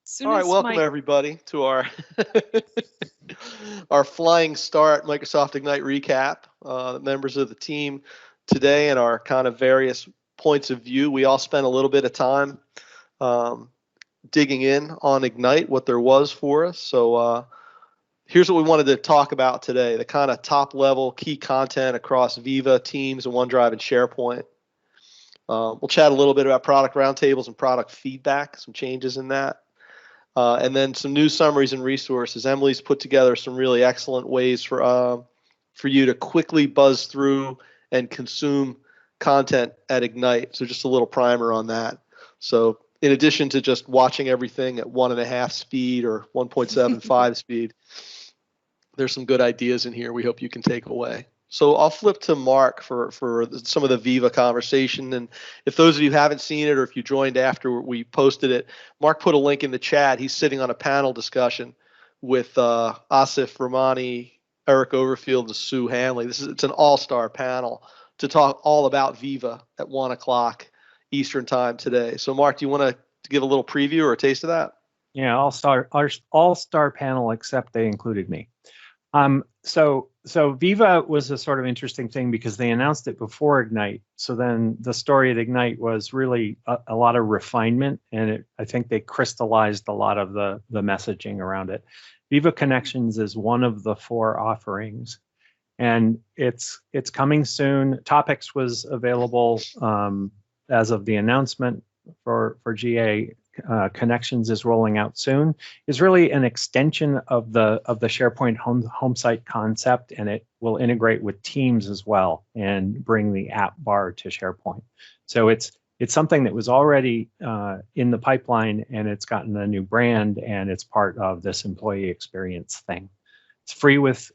Soon All right, as welcome everybody to our our flying start Microsoft Ignite recap. Members of the team today and our kind of various points of view. We all spent a little bit of time digging in on Ignite, what there was for us. So here's what we wanted to talk about today: the kind of top level key content across Viva, Teams, and OneDrive and SharePoint. We'll chat a little bit about product roundtables and product feedback, some changes in that. And then some news summaries and resources. Emily's put together some really excellent ways for you to quickly buzz through and consume content at Ignite. So just a little primer on that. So in addition to just watching everything at 1.5 speed or 1.75 speed, there's some good ideas in here we hope you can take away. So I'll flip to Mark for some of the Viva conversation. And if those of you haven't seen it or if you joined after we posted it, Mark put a link in the chat. He's sitting on a panel discussion with Asif Ramani, Eric Overfield, and Sue Hanley. It's an all-star panel to talk all about Viva at 1 o'clock Eastern time today. So Mark, do you want to give a little preview or a taste of that? Yeah, all-star panel, except they included me. So Viva was a sort of interesting thing because they announced it before Ignite. So then the story at Ignite was really a lot of refinement, and I think they crystallized a lot of the messaging around it. Viva Connections is one of the 4 offerings, and it's coming soon. Topics was available as of the announcement for GA. Connections is rolling out soon. Is really an extension of the SharePoint home site concept, and it will integrate with Teams as well and bring the app bar to SharePoint. So it's something that was already in the pipeline, and it's gotten a new brand, and it's part of this employee experience thing. It's free with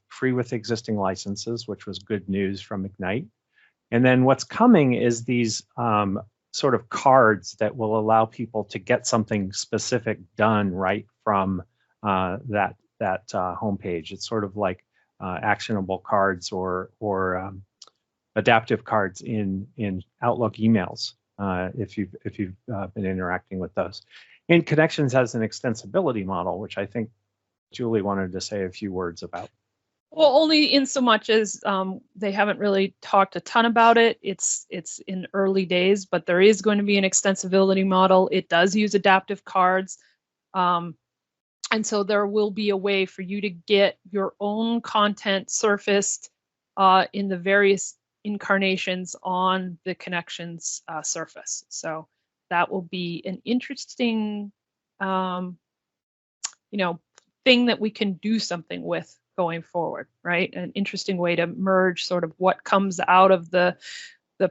existing licenses, which was good news from Ignite. And then what's coming is these sort of cards that will allow people to get something specific done right from that homepage. It's sort of like actionable cards or adaptive cards in Outlook emails if you've been interacting with those. And Connections has an extensibility model, which I think Julie wanted to say a few words about. Well, only in so much as they haven't really talked a ton about it. It's in early days, but there is going to be an extensibility model. It does use adaptive cards. And so there will be a way for you to get your own content surfaced in the various incarnations on the Connections surface. So that will be an interesting, thing that we can do something with going forward, right? An interesting way to merge sort of what comes out of the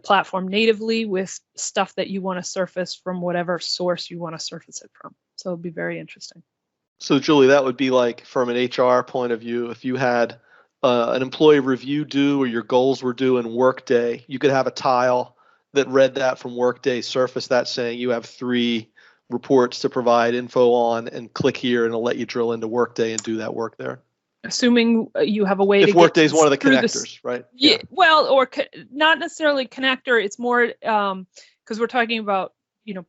platform natively with stuff that you want to surface from whatever source you want to surface it from. So it'll be very interesting. So Julie, that would be like from an HR point of view, if you had an employee review due or your goals were due in Workday, you could have a tile that read that from Workday, surface that saying you have 3 reports to provide info on, and click here and it'll let you drill into Workday and do that work there. Assuming you have a way to get Workday is one of the connectors, right? Yeah. Well, or not necessarily connector. It's more because we're talking about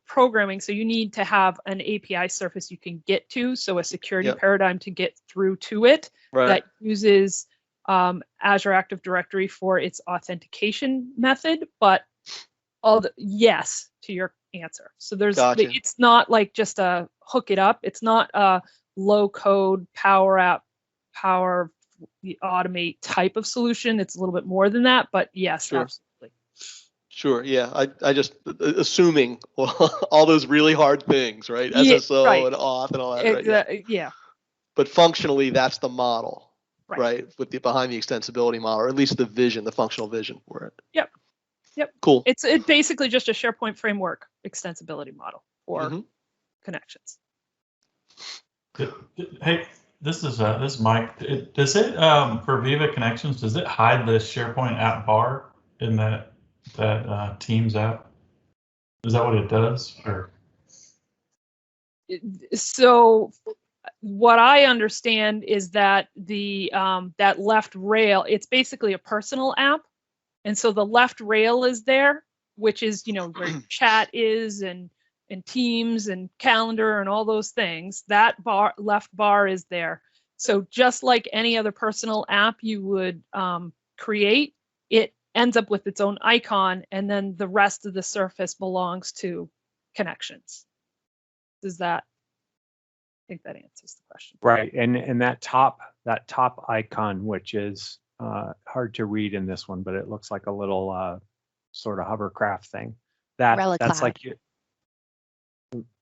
programming. So you need to have an API surface you can get to. So a security paradigm to get through to it that uses Azure Active Directory for its authentication method. But yes to your answer. So it's not like just a hook it up. It's not a low code power automate type of solution. It's a little bit more than that, but yes, sure. Absolutely. Sure. Yeah. I just assuming all those really hard things, right? SSO and auth and all that. Exactly. Right? Yeah. But functionally, that's the model, right? With behind the extensibility model, or at least the vision, the functional vision for it. Yep. Cool. It's basically just a SharePoint framework extensibility model for Connections. Hey. This is Mike. Does it for Viva Connections? Does it hide the SharePoint app bar in that Teams app? Is that what it does? Or so, what I understand is that the that left rail. It's basically a personal app, and so the left rail is there, which is where chat is and and Teams and Calendar and all those things, that left bar is there. So just like any other personal app you would create, it ends up with its own icon, and then the rest of the surface belongs to Connections. Does that? I think that answers the question. Right, and that top icon, which is hard to read in this one, but it looks like a little sort of hovercraft thing. That's like your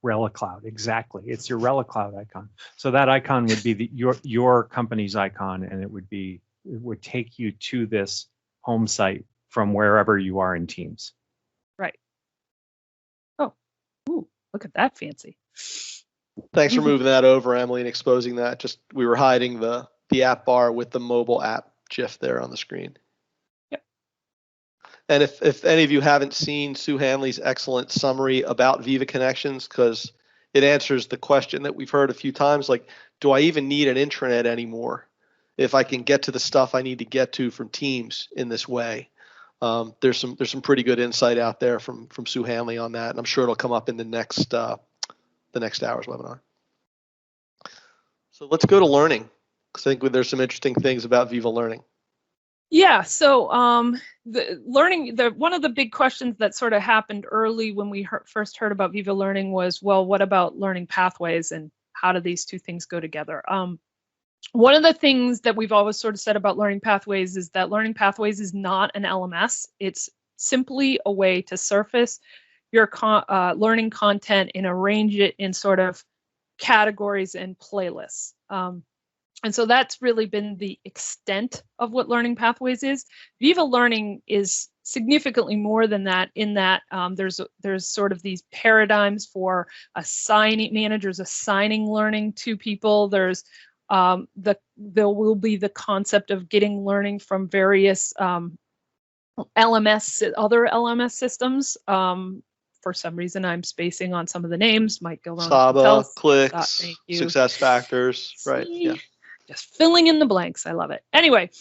Relic Cloud, exactly. It's your Relic Cloud icon. So that icon would be your company's icon, and it would take you to this home site from wherever you are in Teams. Right. Oh, ooh, look at that fancy. Thanks for moving that over, Emily, and exposing that. Just we were hiding the app bar with the mobile app GIF there on the screen. Yep. And if any of you haven't seen Sue Hanley's excellent summary about Viva Connections, because it answers the question that we've heard a few times, like, do I even need an intranet anymore if I can get to the stuff I need to get to from Teams in this way? There's some pretty good insight out there from Sue Hanley on that, and I'm sure it'll come up in the next hour's webinar. So let's go to learning. I think there's some interesting things about Viva Learning. Yeah, so the learning, one of the big questions that sort of happened early when we first heard about Viva Learning was, well, what about learning pathways and how do these two things go together? One of the things that we've always sort of said about learning pathways is that learning pathways is not an LMS. It's simply a way to surface your learning content and arrange it in sort of categories and playlists. And so that's really been the extent of what learning pathways is. Viva Learning is significantly more than that, in that there's sort of these paradigms for managers assigning learning to people. There will be the concept of getting learning from various other LMS systems. For some reason, I'm spacing on some of the names. Mike Gilron. Saba, Clicks, Success Factors, right? Yeah. Just filling in the blanks. I love it. Anyway,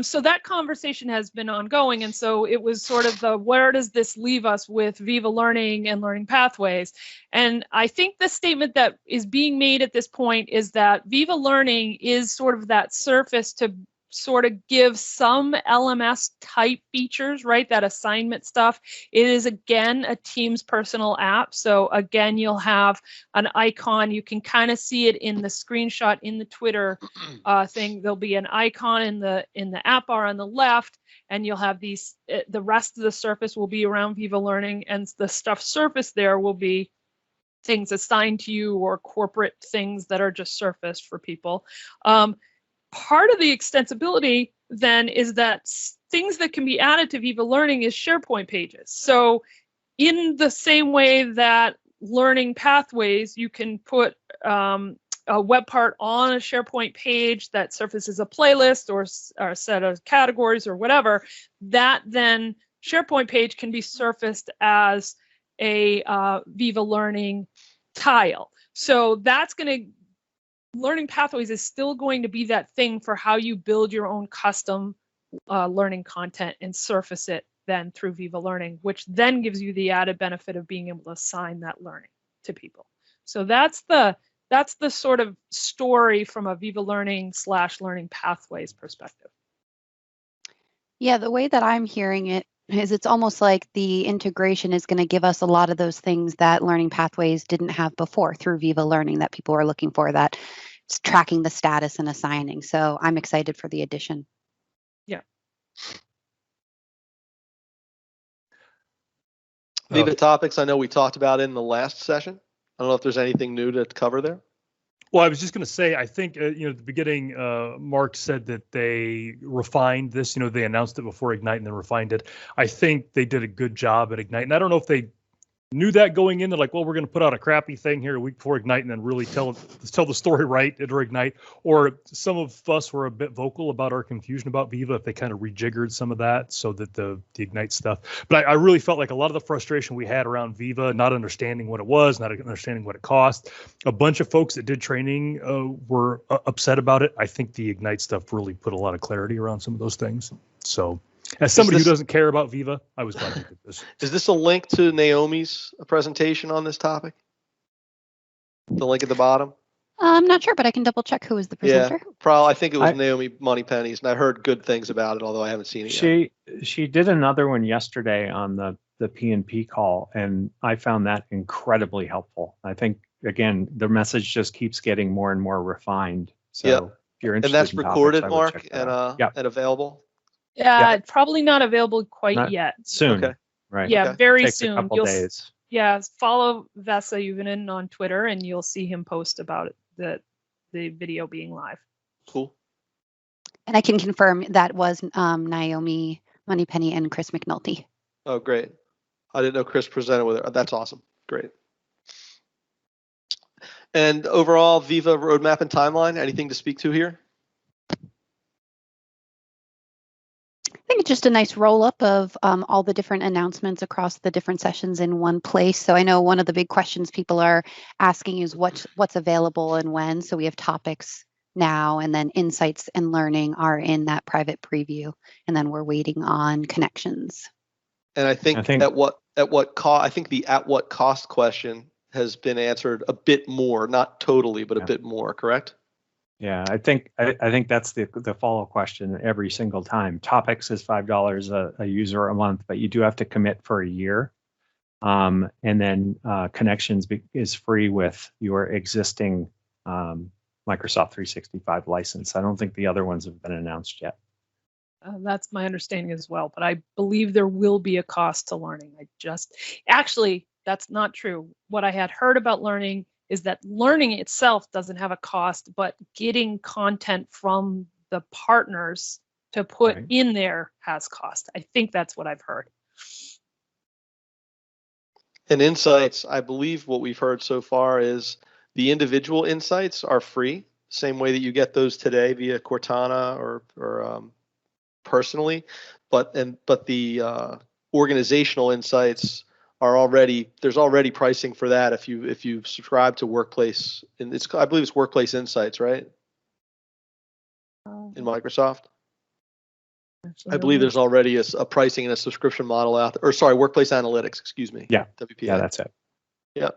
so that conversation has been ongoing, and so it was sort of where does this leave us with Viva Learning and learning pathways? And I think the statement that is being made at this point is that Viva Learning is sort of that surface to sort of give some LMS type features, right? That assignment stuff. It is, again, a Teams personal app. So again, you'll have an icon. You can kind of see it in the screenshot in the Twitter thing. There'll be an icon in the app bar on the left, and you'll have these, the rest of the surface will be around Viva Learning, and the stuff surfaced there will be things assigned to you or corporate things that are just surfaced for people. Part of the extensibility then is that things that can be added to Viva Learning is SharePoint pages. So in the same way that learning pathways, you can put a web part on a SharePoint page that surfaces a playlist or a set of categories or whatever, that then SharePoint page can be surfaced as a Viva Learning tile. So that's going to learning pathways is still going to be that thing for how you build your own custom learning content and surface it then through Viva Learning, which then gives you the added benefit of being able to assign that learning to people. So that's the sort of story from a Viva Learning / learning pathways perspective. Yeah, the way that I'm hearing it is it's almost like the integration is going to give us a lot of those things that learning pathways didn't have before through Viva Learning that people are looking for, that it's tracking the status and assigning. So I'm excited for the addition. Yeah. Viva Topics, I know we talked about in the last session. I don't know if there's anything new to cover there. Well, I was just going to say, I think, at the beginning, Mark said that they refined this. They announced it before Ignite and then refined it. I think they did a good job at Ignite. And I don't know if they knew that going in. They're like, well, we're going to put out a crappy thing here a week before Ignite and then really tell the story right at Ignite. Or some of us were a bit vocal about our confusion about Viva, if they kind of rejiggered some of that so that the Ignite stuff. But I really felt like a lot of the frustration we had around Viva, not understanding what it was, not understanding what it cost. A bunch of folks that did training were upset about it. I think the Ignite stuff really put a lot of clarity around some of those things. So As somebody who doesn't care about Viva, I was glad we did this. Is this a link to Naomi's presentation on this topic? The link at the bottom? I'm not sure, but I can double check who was the presenter. Yeah, probably. I think it was Naomi Moneypenny's, and I heard good things about it, although I haven't seen it yet. She did another one yesterday on the P&P call, and I found that incredibly helpful. I think, again, the message just keeps getting more and more refined. So if you're interested, and that's in recorded, topics, Mark, and available? Yeah, probably not available quite yet. Soon. Okay. Right. Yeah, very Takes soon. a couple days. Yeah, follow Vesa Yuvinen on Twitter, and you'll see him post about it, the video being live. Cool. And I can confirm that was Naomi Moneypenny and Chris McNulty. Oh, great. I didn't know Chris presented with her. That's awesome. Great. And overall, Viva roadmap and timeline, anything to speak to here? I think it's just a nice roll up of all the different announcements across the different sessions in one place. So I know one of the big questions people are asking is what's available and when. So we have topics now, and then insights and learning are in that private preview, and then we're waiting on connections. And I think at what cost? I think the at what cost question has been answered a bit more, not totally, but a bit more. Correct? Yeah, I think that's the follow question every single time. Topics is $5 a user a month, but you do have to commit for a year. And then Connections is free with your existing Microsoft 365 license. I don't think the other ones have been announced yet. That's my understanding as well, but I believe there will be a cost to Learning. Actually, that's not true. What I had heard about Learning is that Learning itself doesn't have a cost, but getting content from the partners to put in there has cost. I think that's what I've heard. And insights, I believe what we've heard so far is the individual insights are free, same way that you get those today via Cortana or personally, but the organizational insights there's already pricing for that if you subscribe to Workplace, and I believe it's Workplace Insights, right? In Microsoft. I believe there's already a pricing and a subscription model out there, or sorry, Workplace Analytics, excuse me. Yeah. WPA. Yeah, that's it. Yep.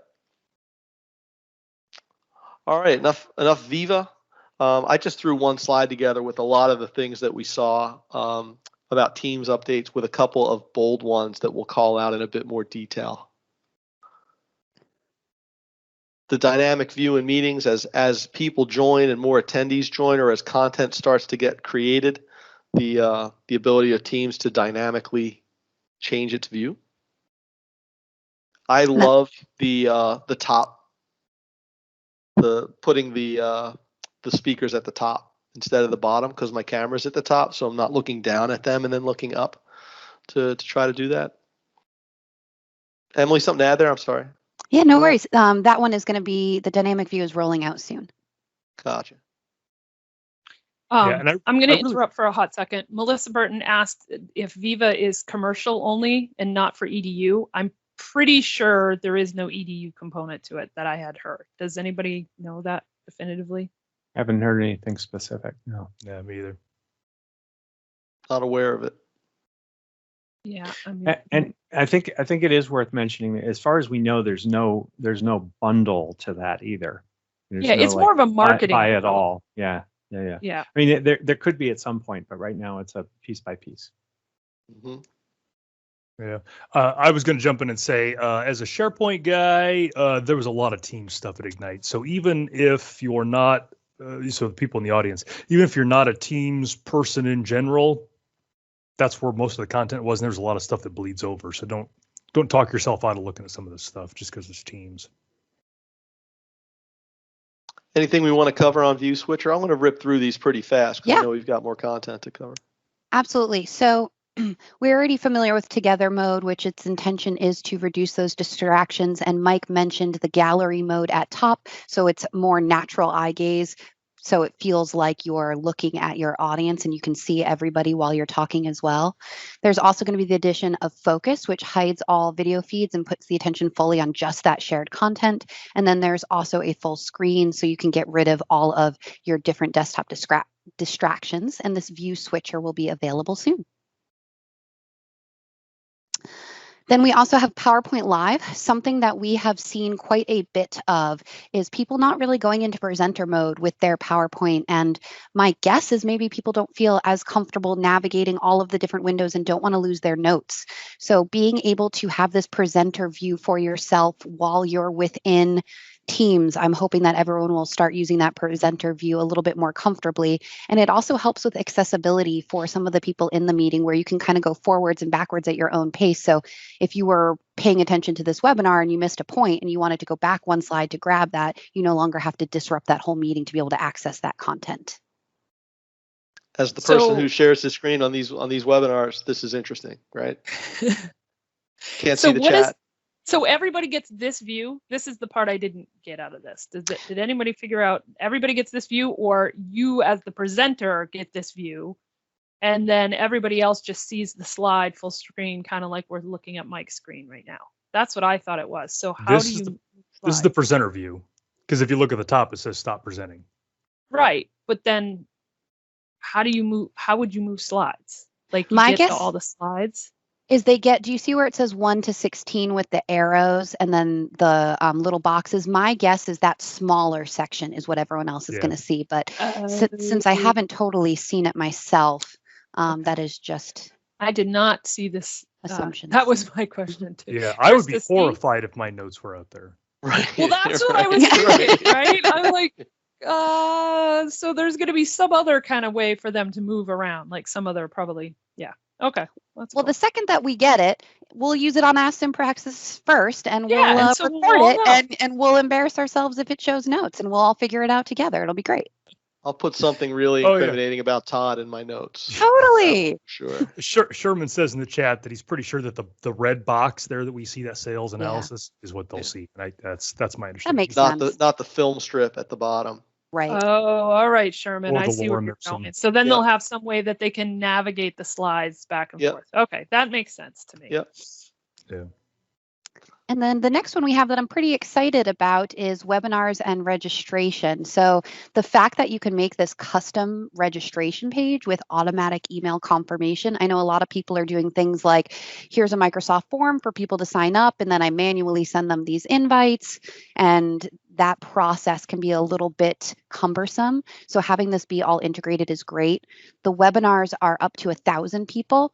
All right, enough Viva. I just threw one slide together with a lot of the things that we saw about Teams updates, with a couple of bold ones that we'll call out in a bit more detail. The dynamic view in meetings, as people join and more attendees join, or as content starts to get created, the ability of Teams to dynamically change its view. I love the top, putting the speakers at the top instead of the bottom, because my camera's at the top, so I'm not looking down at them and then looking up to try to do that. Emily, something to add there? I'm sorry. Yeah, no worries. That one is going to be, the dynamic view is rolling out soon. Gotcha. I'm going to interrupt for a hot second. Melissa Burton asked if Viva is commercial only and not for EDU. I'm pretty sure there is no EDU component to it that I had heard. Does anybody know that definitively? Haven't heard anything specific. No. Yeah, me either. Not aware of it. Yeah, I mean, and I think it is worth mentioning that as far as we know, there's no bundle to that either. It's more of a marketing buy it all. Yeah. Yeah. I mean, there could be at some point, but right now it's a piece by piece. Mm-hmm. Yeah, I was going to jump in and say, as a SharePoint guy, there was a lot of Teams stuff at Ignite. So even if you're not, so the people in the audience, even if you're not a Teams person in general, that's where most of the content was. And there's a lot of stuff that bleeds over. So don't talk yourself out of looking at some of this stuff just because it's Teams. Anything we want to cover on View Switcher? I'm going to rip through these pretty fast because I know we've got more content to cover. Absolutely. So we're already familiar with Together mode, which its intention is to reduce those distractions. And Mike mentioned the gallery mode at top. So it's more natural eye gaze. So it feels like you're looking at your audience and you can see everybody while you're talking as well. There's also going to be the addition of Focus, which hides all video feeds and puts the attention fully on just that shared content. And then there's also a full screen, so you can get rid of all of your different desktop distractions. And this View Switcher will be available soon. Then we also have PowerPoint Live. Something that we have seen quite a bit of is people not really going into presenter mode with their PowerPoint. And my guess is maybe people don't feel as comfortable navigating all of the different windows and don't want to lose their notes. So being able to have this presenter view for yourself while you're within Teams, I'm hoping that everyone will start using that presenter view a little bit more comfortably. And it also helps with accessibility for some of the people in the meeting where you can kind of go forwards and backwards at your own pace. So if you were paying attention to this webinar and you missed a point and you wanted to go back one slide to grab that, you no longer have to disrupt that whole meeting to be able to access that content. As the person who shares the screen on these webinars, this is interesting, right? Can't see the chat. So everybody gets this view. This is the part I didn't get out of this. Did anybody figure out everybody gets this view, or you as the presenter get this view, and then everybody else just sees the slide full screen, kind of like we're looking at Mike's screen right now? That's what I thought it was. So how do you? This is the presenter view, because if you look at the top, it says stop presenting. Right, but then how do you move? How would you move slides? Like you My get guess to all the slides? Is they get, do you see where it says 1 to 16 with the arrows and then the little boxes? My guess is that smaller section is what everyone else is going to see. But since I haven't totally seen it myself, that is just. I did not see this assumption. That was my question too. Yeah, I would be horrified if my notes were out there. Right. Well, that's what I was thinking, right? I'm like, so there's going to be some other kind of way for them to move around, like some other probably, yeah. Okay. Well, the second that we get it, we'll use it on Ask in Praxis first, and we'll record it, and we'll embarrass ourselves if it shows notes, and we'll all figure it out together. It'll be great. I'll put something really incriminating about Todd in my notes. Totally. Sure. Sherman says in the chat that he's pretty sure that the red box there that we see, that sales analysis, is what they'll see. And that's my understanding. That makes sense. Not the film strip at the bottom. Right. Oh, all right, Sherman. I see where you're going. going. So then they'll have some way that they can navigate the slides back and forth. Okay, that makes sense to me. Yep. Yeah. And then the next one we have that I'm pretty excited about is webinars and registration. So the fact that you can make this custom registration page with automatic email confirmation. I know a lot of people are doing things like, here's a Microsoft form for people to sign up, and then I manually send them these invites. And that process can be a little bit cumbersome. So having this be all integrated is great. The webinars are up to 1,000 people.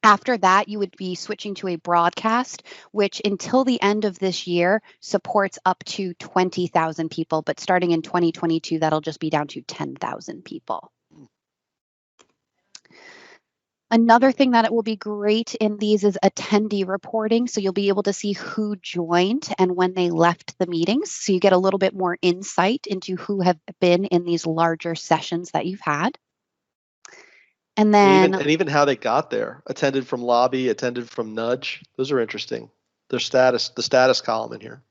After that, you would be switching to a broadcast, which until the end of this year supports up to 20,000 people. But starting in 2022, that'll just be down to 10,000 people. Another thing that it will be great in these is attendee reporting. So you'll be able to see who joined and when they left the meetings. So you get a little bit more insight into who have been in these larger sessions that you've had. And then even how they got there. Attended from lobby, attended from nudge. Those are interesting. The status column in here.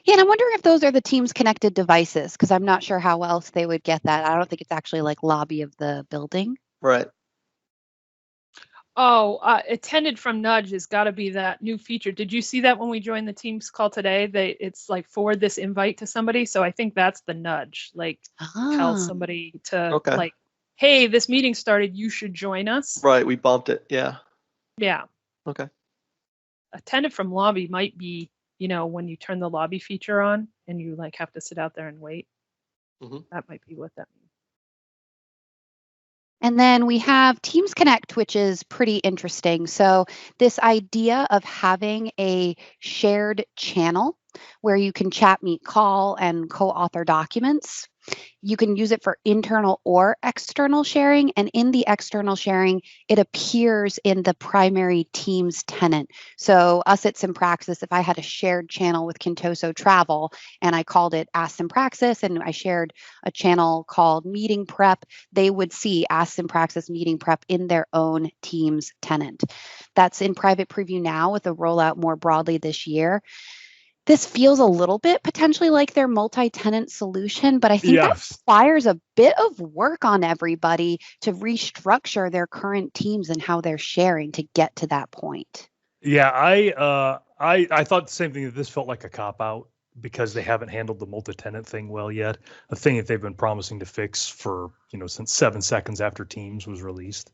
Yeah, and I'm wondering if those are the Teams connected devices, because I'm not sure how else they would get that. I don't think it's actually like lobby of the building. Right. Oh, attended from nudge has got to be that new feature. Did you see that when we joined the Teams call today? It's like forward this invite to somebody. So I think that's the nudge. Like tell somebody to like, hey, this meeting started, you should join us. Right, we bumped it, yeah. Yeah. Okay. Attended from lobby might be, when you turn the lobby feature on and you like have to sit out there and wait. Mm-hmm. That might be what that means. And then we have Teams Connect, which is pretty interesting. So this idea of having a shared channel where you can chat, meet, call, and co-author documents. You can use it for internal or external sharing. And in the external sharing, it appears in the primary Teams tenant. So us at Simpraxis, if I had a shared channel with Kintoso Travel and I called it Ask Simpraxis and I shared a channel called Meeting Prep, they would see Ask Simpraxis Meeting Prep in their own Teams tenant. That's in private preview now with a rollout more broadly this year. This feels a little bit potentially like their multi-tenant solution, but I think that requires a bit of work on everybody to restructure their current teams and how they're sharing to get to that point. Yeah, I thought the same thing, that this felt like a cop-out because they haven't handled the multi-tenant thing well yet. A thing that they've been promising to fix for, since 7 seconds after Teams was released.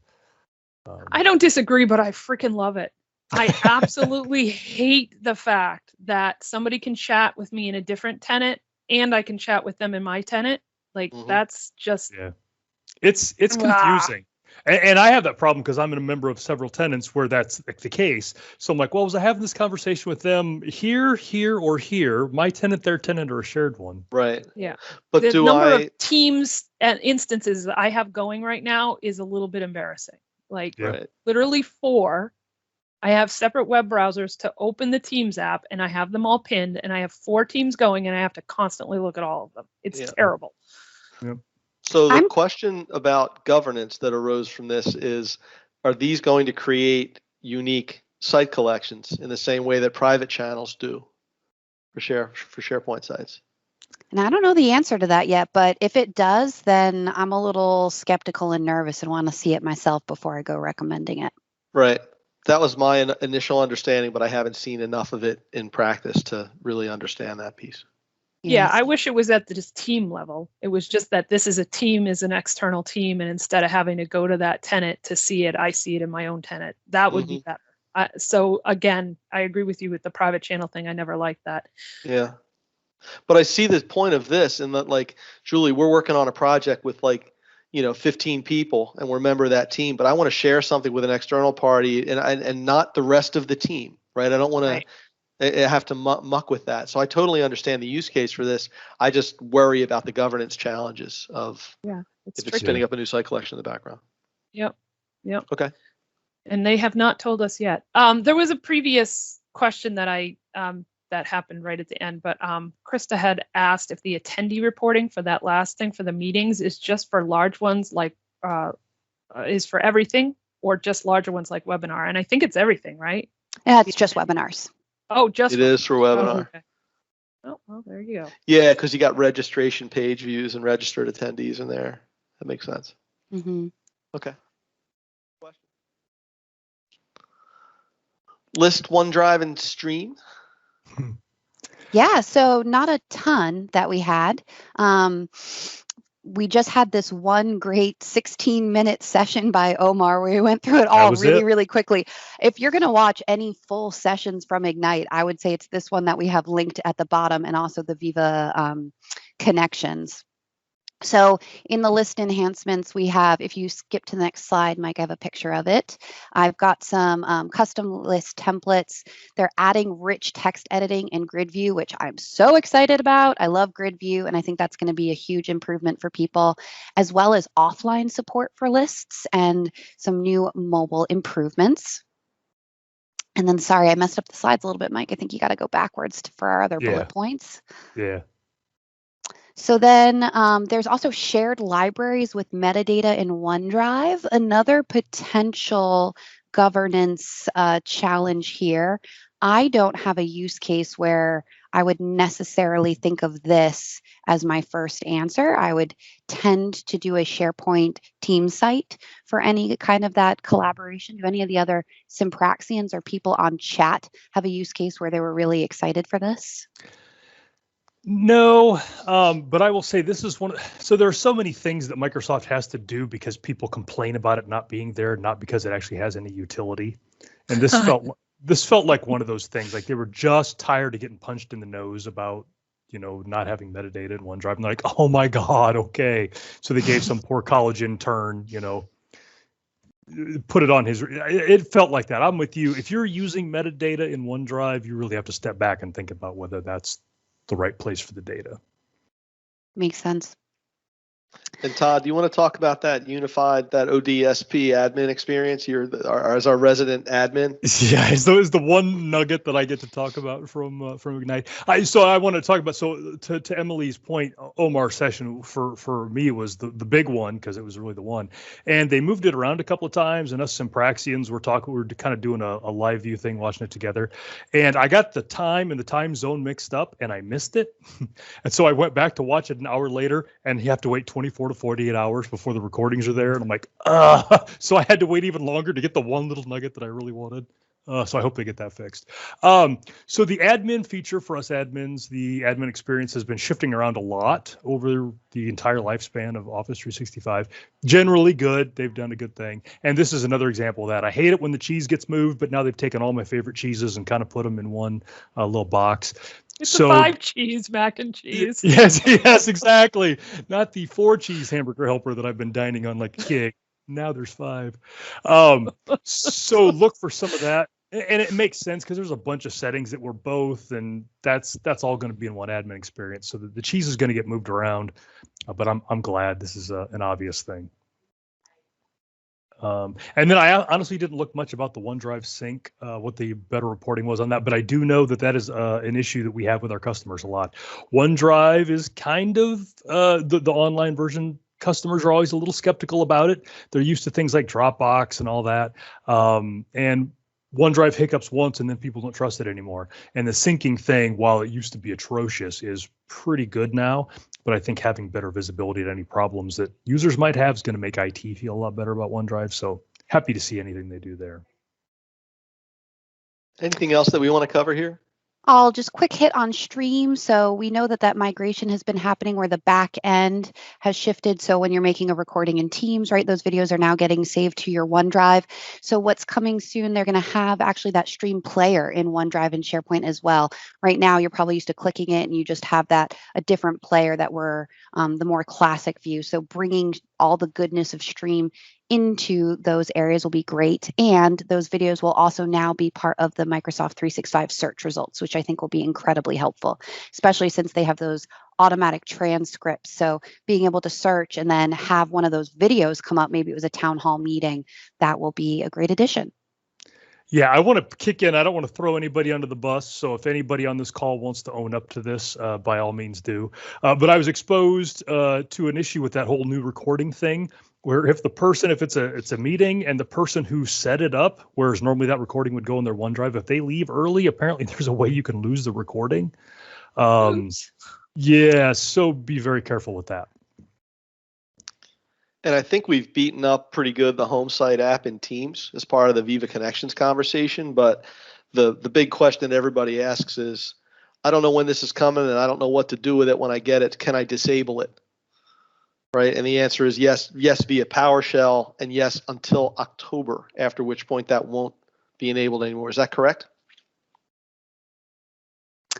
I don't disagree, but I freaking love it. I absolutely hate the fact that somebody can chat with me in a different tenant and I can chat with them in my tenant. Like that's just it's confusing. And I have that problem because I'm a member of several tenants where that's the case. So I'm like, well, was I having this conversation with them here, or here? My tenant, their tenant, or a shared one? Right. Yeah. But the number of teams and instances that I have going right now is a little bit embarrassing. Like literally 4. I have separate web browsers to open the Teams app, and I have them all pinned, and I have 4 teams going, and I have to constantly look at all of them. It's terrible. Yep. So the question about governance that arose from this is, are these going to create unique site collections in the same way that private channels do for SharePoint sites? And I don't know the answer to that yet, but if it does, then I'm a little skeptical and nervous and want to see it myself before I go recommending it. Right. That was my initial understanding, but I haven't seen enough of it in practice to really understand that piece. Yeah, I wish it was at the just team level. It was just that this is a team, is an external team, and instead of having to go to that tenant to see it, I see it in my own tenant. That would be better. So again, I agree with you with the private channel thing. I never liked that. Yeah. But I see the point of this in that, like, Julie, we're working on a project with 15 people, and we're a member of that team, but I want to share something with an external party and not the rest of the team, right? I don't want to have to muck with that. So I totally understand the use case for this. I just worry about the governance challenges of if it's spinning up a new site collection in the background. Yep. Okay. And they have not told us yet. There was a previous question that that happened right at the end, but Krista had asked if the attendee reporting for that last thing for the meetings is just for large ones, like is for everything, or just larger ones like webinar. And I think it's everything, right? Yeah, it's just webinars. Oh, just it is for webinar. Oh, okay. Oh, well, there you go. Yeah, because you got registration page views and registered attendees in there. That makes sense. Okay. Question. List, OneDrive, and Stream. Yeah, so not a ton that we had. We just had this one great 16-minute session by Omar where we went through it all really quickly. If you're going to watch any full sessions from Ignite, I would say it's this one that we have linked at the bottom, and also the Viva Connections. So in the list enhancements, we have, if you skip to the next slide, Mike, I have a picture of it. I've got some custom list templates. They're adding rich text editing in grid view, which I'm so excited about. I love grid view, and I think that's going to be a huge improvement for people, as well as offline support for lists and some new mobile improvements. And then, sorry, I messed up the slides a little bit, Mike. I think you got to go backwards for our other bullet points. Yeah. So then there's also shared libraries with metadata in OneDrive, another potential governance challenge here. I don't have a use case where I would necessarily think of this as my first answer. I would tend to do a SharePoint team site for any kind of that collaboration. Do any of the other Sympraxians or people on chat have a use case where they were really excited for this? No, but I will say this is so there are so many things that Microsoft has to do because people complain about it not being there, not because it actually has any utility. And this felt like one of those things, like they were just tired of getting punched in the nose about, not having metadata in OneDrive. And they're like, oh my God, okay. So they gave some poor college intern, put it on his, it felt like that. I'm with you. If you're using metadata in OneDrive, you really have to step back and think about whether that's the right place for the data. Makes sense. And Todd, do you want to talk about that unified, that ODSP admin experience? As our resident admin. Yeah, is the one nugget that I get to talk about from Ignite. So I want to talk about, to Emily's point, Omar's session for me was the big one because it was really the one. And they moved it around a couple of times, and us Sympraxians were kind of doing a live view thing, watching it together. And I got the time and the time zone mixed up, and I missed it. And so I went back to watch it an hour later, and you have to wait 24 to 48 hours before the recordings are there. And I'm like, so I had to wait even longer to get the one little nugget that I really wanted. So I hope they get that fixed. So the admin feature for us admins, the admin experience has been shifting around a lot over the entire lifespan of Office 365. Generally good. They've done a good thing. And this is another example of that. I hate it when the cheese gets moved, but now they've taken all my favorite cheeses and kind of put them in one little box. It's a 5-cheese mac and cheese. Yes, exactly. Not the 4-cheese hamburger helper that I've been dining on like a king. Now there's 5. So look for some of that. And it makes sense because there's a bunch of settings that were both, and that's all going to be in one admin experience. So the cheese is going to get moved around, but I'm glad this is an obvious thing. And then I honestly didn't look much about the OneDrive sync, what the better reporting was on that, but I do know that is an issue that we have with our customers a lot. OneDrive is kind of the online version. Customers are always a little skeptical about it. They're used to things like Dropbox and all that. And OneDrive hiccups once and then people don't trust it anymore. And the syncing thing, while it used to be atrocious, is pretty good now. But I think having better visibility at any problems that users might have is going to make IT feel a lot better about OneDrive. So happy to see anything they do there. Anything else that we want to cover here? I'll just quick hit on stream. So we know that migration has been happening where the back end has shifted. So when you're making a recording in Teams, right, those videos are now getting saved to your OneDrive. So what's coming soon, they're going to have actually that stream player in OneDrive and SharePoint as well. Right now, you're probably used to clicking it and you just have a different player that were the more classic view. So bringing all the goodness of stream into those areas will be great. And those videos will also now be part of the Microsoft 365 search results, which I think will be incredibly helpful, especially since they have those automatic transcripts. So being able to search and then have one of those videos come up, maybe it was a town hall meeting, that will be a great addition. Yeah, I want to kick in. I don't want to throw anybody under the bus. So if anybody on this call wants to own up to this, by all means do. But I was exposed to an issue with that whole new recording thing, where if it's a meeting and the person who set it up, whereas normally that recording would go in their OneDrive, if they leave early, apparently there's a way you can lose the recording. Yeah, so be very careful with that. And I think we've beaten up pretty good the home site app in Teams as part of the Viva Connections conversation. But the big question everybody asks is, I don't know when this is coming and I don't know what to do with it when I get it. Can I disable it? Right. And the answer is yes via PowerShell, and yes until October, after which point that won't be enabled anymore. Is that correct?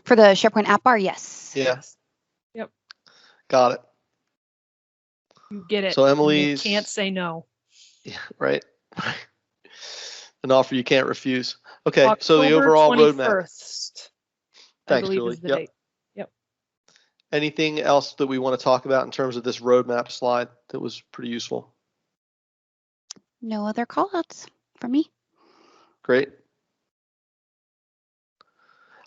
For the SharePoint app bar, yes. Yeah. Yep. Got it. You get it. So Emily's, you can't say no. Yeah, right. An offer you can't refuse. Okay, October so the overall 21st, roadmap. Thanks, Julie. Is the date. Yep. Anything else that we want to talk about in terms of this roadmap slide that was pretty useful? No other callouts from me. Great.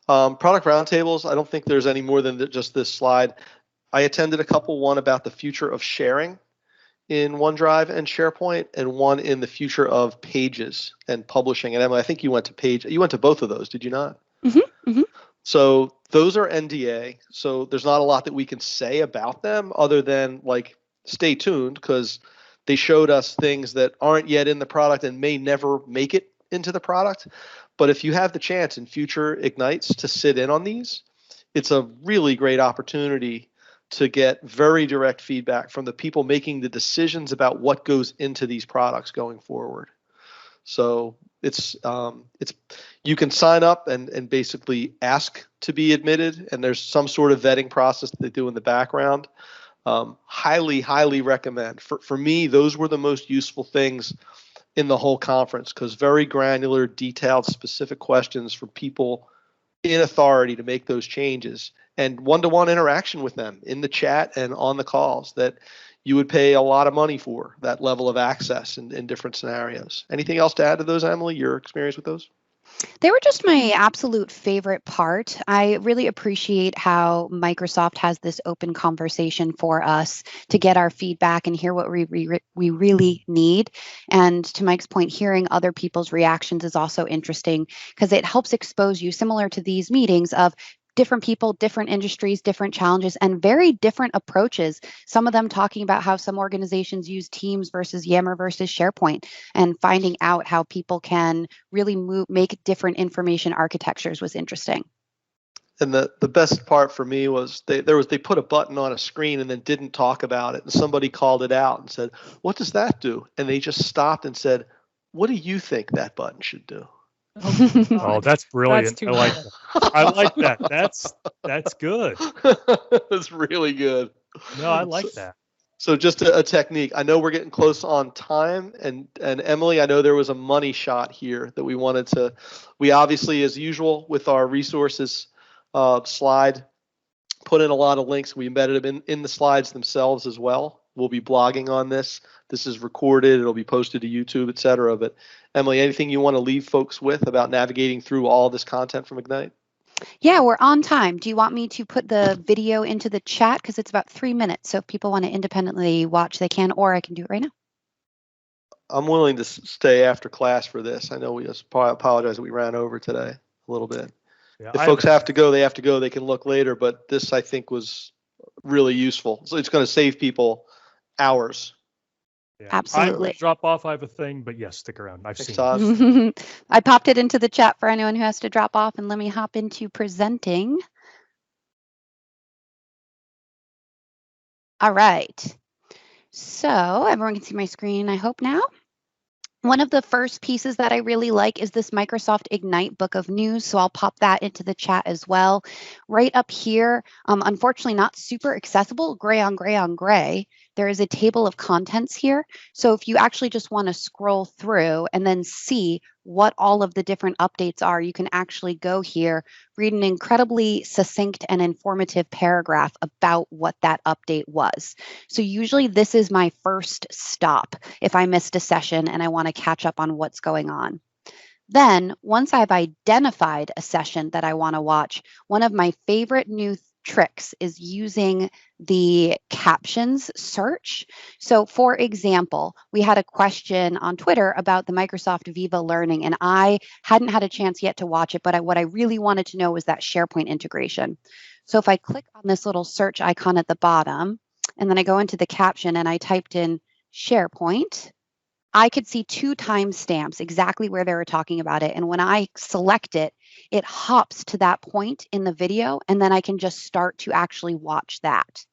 Product roundtables, I don't think there's any more than just this slide. I attended a couple, one about the future of sharing in OneDrive and SharePoint, and one in the future of pages and publishing. And Emily, I think you went to both of those, did you not? Mm-hmm, mm-hmm. So those are NDA. So there's not a lot that we can say about them other than like, stay tuned, because they showed us things that aren't yet in the product and may never make it into the product. But if you have the chance in future Ignites to sit in on these, it's a really great opportunity to get very direct feedback from the people making the decisions about what goes into these products going forward. So it's you can sign up and basically ask to be admitted, and there's some sort of vetting process that they do in the background. Highly recommend. For me, those were the most useful things in the whole conference, because very granular, detailed, specific questions for people in authority to make those changes, and one-to-one interaction with them in the chat and on the calls that you would pay a lot of money for, that level of access in different scenarios. Anything else to add to those, Emily, your experience with those? They were just my absolute favorite part. I really appreciate how Microsoft has this open conversation for us to get our feedback and hear what we really need. And to Mike's point, hearing other people's reactions is also interesting, because it helps expose you, similar to these meetings, of different people, different industries, different challenges, and very different approaches. Some of them talking about how some organizations use Teams versus Yammer versus SharePoint, and finding out how people can really make different information architectures was interesting. And the best part for me was they put a button on a screen and then didn't talk about it. And somebody called it out and said, "What does that do?" And they just stopped and said, "What do you think that button should do?" Oh, that's brilliant. That's I like that. I like that. That's good. That's really good. No, I like that. So just a technique. I know we're getting close on time, and Emily, I know there was a money shot here that we wanted to. We obviously, as usual, with our resources slide, put in a lot of links. We embedded them in the slides themselves as well. We'll be blogging on this. This is recorded. It'll be posted to YouTube, etc. But Emily, anything you want to leave folks with about navigating through all this content from Ignite? Yeah, we're on time. Do you want me to put the video into the chat? Because it's about 3 minutes. So if people want to independently watch, they can, or I can do it right now. I'm willing to stay after class for this. I know we just apologize that we ran over today a little bit. Yeah, if folks have to go, they have to go. They can look later, but this I think was really useful. So it's going to save people hours. Yeah. Absolutely. I drop off. I have a thing, but yes, stick around. I've Thanks, seen Todd. I popped it into the chat for anyone who has to drop off, and let me hop into presenting. All right. So everyone can see my screen, I hope now. One of the first pieces that I really like is this Microsoft Ignite Book of News. So I'll pop that into the chat as well. Right up here, unfortunately not super accessible, gray on gray on gray. There is a table of contents here. So if you actually just want to scroll through and then see what all of the different updates are, you can actually go here, read an incredibly succinct and informative paragraph about what that update was. So usually this is my first stop if I missed a session and I want to catch up on what's going on. Then once I've identified a session that I want to watch, one of my favorite new tricks is using the captions search. So for example, we had a question on Twitter about the Microsoft Viva Learning, and I hadn't had a chance yet to watch it, but what I really wanted to know was that SharePoint integration. So if I click on this little search icon at the bottom, and then I go into the caption and I typed in SharePoint, I could see 2 timestamps exactly where they were talking about it. And when I select it, it hops to that point in the video, and then I can just start to actually watch that.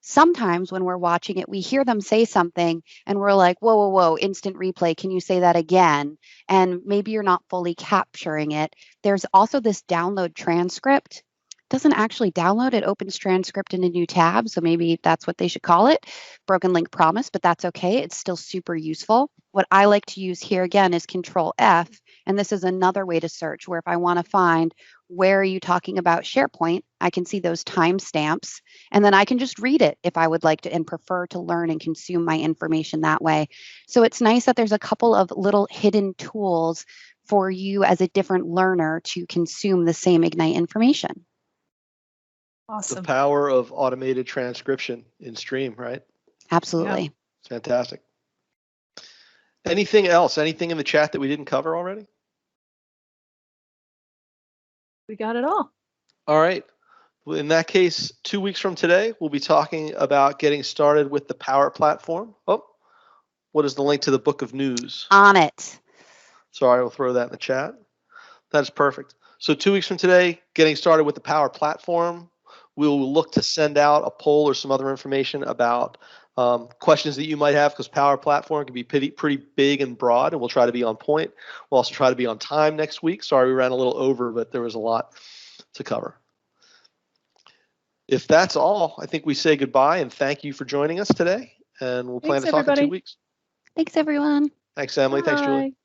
Sometimes when we're watching it, we hear them say something and we're like, whoa, whoa, whoa, instant replay. Can you say that again? And maybe you're not fully capturing it. There's also this download transcript. Doesn't actually download, it opens transcript in a new tab. So maybe that's what they should call it. Broken link promise, but that's okay. It's still super useful. What I like to use here again is Control F. And this is another way to search where if I want to find where are you talking about SharePoint, I can see those timestamps and then I can just read it if I would like to and prefer to learn and consume my information that way. So it's nice that there's a couple of little hidden tools for you as a different learner to consume the same Ignite information. Awesome. The power of automated transcription in Stream, right? Absolutely. Yeah. It's fantastic. Anything else? Anything in the chat that we didn't cover already? We got it all. All right. Well, in that case, 2 weeks from today, we'll be talking about getting started with the Power Platform. Oh, what is the link to the Book of News? On it. Sorry, we'll throw that in the chat. That's perfect. So 2 weeks from today, getting started with the Power Platform. We'll look to send out a poll or some other information about questions that you might have, because Power Platform can be pretty big and broad, and we'll try to be on point. We'll also try to be on time next week. Sorry, we ran a little over, but there was a lot to cover. If that's all, I think we say goodbye and thank you for joining us today, and we'll plan to talk in 2 weeks. Thanks, everyone. Thanks, Emily. Thanks, Julie. Bye.